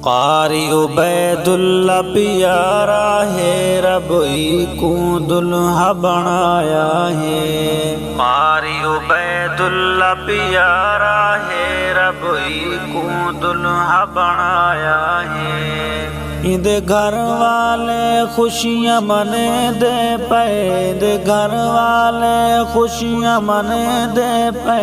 कारी उबैदुल्ला प्यारा है, रब को दुल्हा बनाया है। कारी उबैदुल्ला प्यारा है, रब को दुल्हा बनाया है। इद घर वाले खुशियाँ मने दे पे, इद घर वाले खुशियाँ मने दे पे।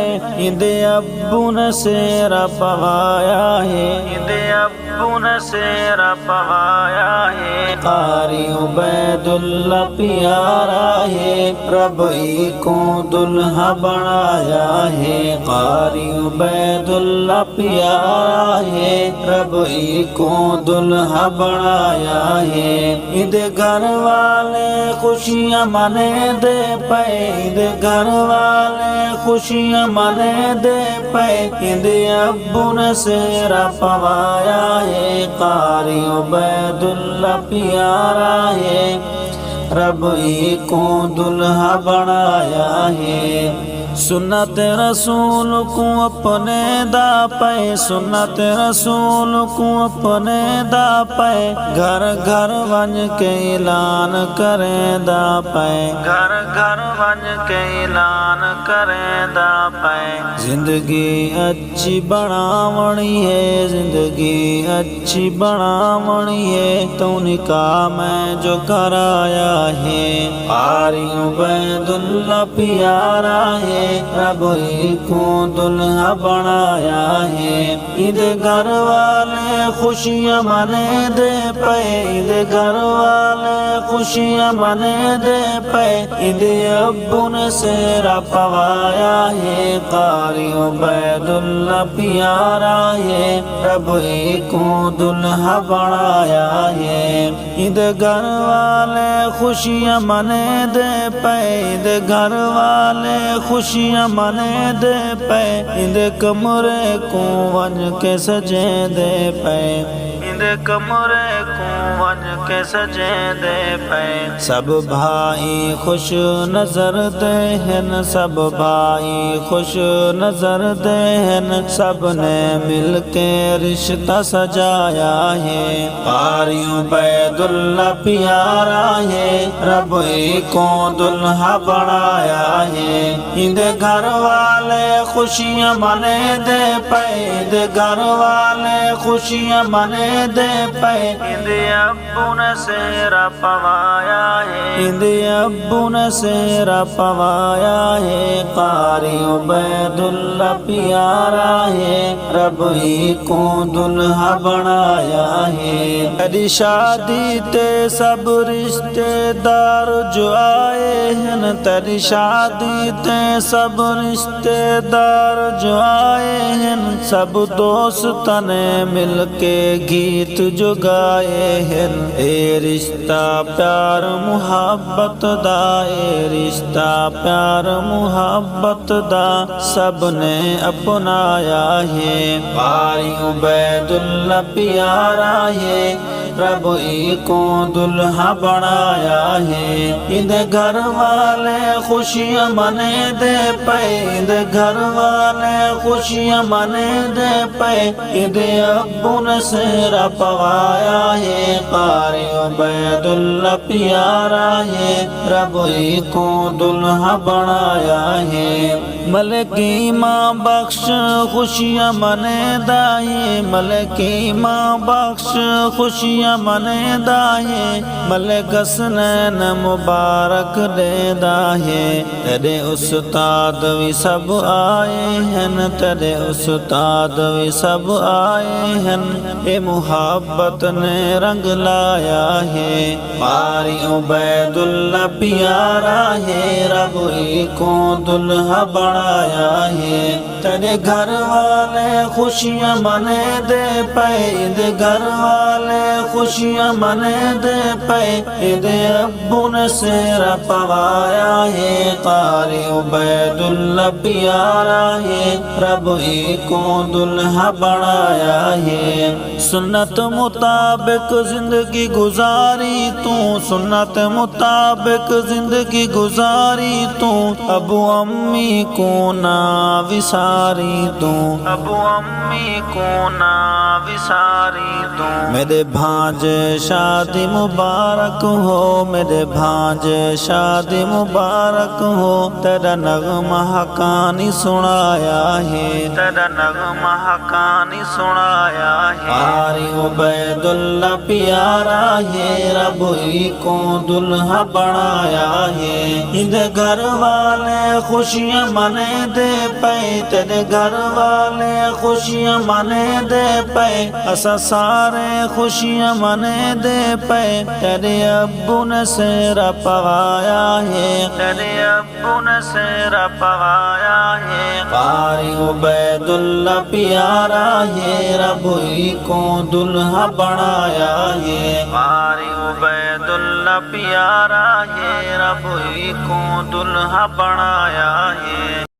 इद अब्बू ने सेरा पवाया है, इद अब्बू ने सेरा पवाया है। कारी उबैदुल्ला प्यारा है, रब को दुल्हा बनाया है। कारी उबैदुल्ला प्यारा है, रब को दुल्हा बनाया है। इद घर वाले खुशियाँ मने दे पे, इद घर वाले खुशियाँ मने दे पे। इद अब्बू ने सेरा पवाया है। कारी उबैदुल्ला प्यारा है, रब को दुल्हा बनाया है। सुन्नत रसूल को अपने दा पे, सुन्नत रसूल को अपने दा पे। घर घर बन के ऐलान करें दा पे, घर घर बन के ऐलान करें दा पे। जिंदगी अच्छी बनावनी है, जिंदगी अच्छी बनावनी है। तो निकाह में जो कराया है। कारी उबैदुल्ला प्यारा है, रब को दुल्हा बनाया है। इद घर वाले खुशियाँ मने दे पे, इद घर वाले खुशियाँ मने दे पे। इद अब्बू ने सेरा पवाया है। कारी उबैदुल्ला प्यारा है, रब को दुल्हा बनाया है। इद घर वाले खुशियाँ मने दे पे, इद घर वाले खुशियाँ मने दे पे। इद कमरे को वन के सजे दे पे, इद कमरे को वन के सजे दे पे। सब भाई खुश नजर देहन, सब भाई खुश नजर देहन। सब ने मिल के रिश्ता सजाया है। कारी उबैदुल्ला प्यारा है, रब को दुल्हा बनाया है। इद घर वाले खुशियाँ मने दे पे, इद घर वाले खुशियाँ मने दे पे। इद अब्बू ने सेरा पवाया है, इद अब्बू ने सेरा पवाया है। कारी उबैदुल्ला प्यारा है, रब को दुल्हा बनाया है। तेरी शादी ते सब रिश्तेदार जो आए हैं, तेरी शादी ते सब रिश्तेदार जो आए हैं। सब दोस्त ने मिल के गीत जो गाए हैं। ए रिश्ता प्यार मुहब्बत दा, ए रिश्ता प्यार मुहब्बत दा। सब ने अपनाया है। कारी उबैदुल्ला प्यारा है, रब को दुल्हा बनाया है। इद घर वाले खुशियाँ मने दे पे, इद घर वाले खुशियाँ मने दे पे। इद अब्बू ने सेरा पवाया है। कारी उबैदुल्ला प्यारा है, रब को दुल्हा बनाया है। मलकी माँ बख्श खुशियाँ मने दाए, मलकी माँ बख्श खुशियाँ मने दाए। मलक हसनैन मुबारक दे दाए। तेरे उस्ताद भी सब आए हैं, तेरे उस्ताद भी सब आए हैं। ये मुहब्बत ने रंग लाया है। कारी उबैदुल्ला प्यारा है, रब को दुल्हा बनाया है। तेरे घर वाले खुशियाँ मने दे पे, इद घर वाले खुशियाँ मने दे पे। इद अब्बू ने सेरा पवाया है। कारी उबैदुल्ला प्यारा है, रब को दुल्हा बनाया है। सुन्नत मुताबिक जिंदगी गुजारी तू, सुन्नत मुताबिक जिंदगी गुजारी तू, अबू अम्मी को ना विसारी तू, अबू अम्मी को ना विसारी तू। मेरे भांजे शादी मुबारक हो, मेरे भांजे शादी मुबारक हो, तेरा नगमा कहानी सुनाया है, तेरा नगमा कहानी सुनाया है। कारी उबैदुल्ला प्यारा है, रब ही को दुल्हा बनाया है। इधर घर वाले खुशियां मने दे पे, तेरे घर वाले खुशियां मने दे पे, असा सारे खुशियां मने दे पे। तेरे अब्बू ने सेरा पवाया है, तेरे अब्बू ने सेरा पवाया है। कारी उबैदुल्ला प्यारा है, रब ही को दुल्हा बनाया है। कारी उबैदुल्ला प्यारा है, रब ही को दुल्हा बनाया है।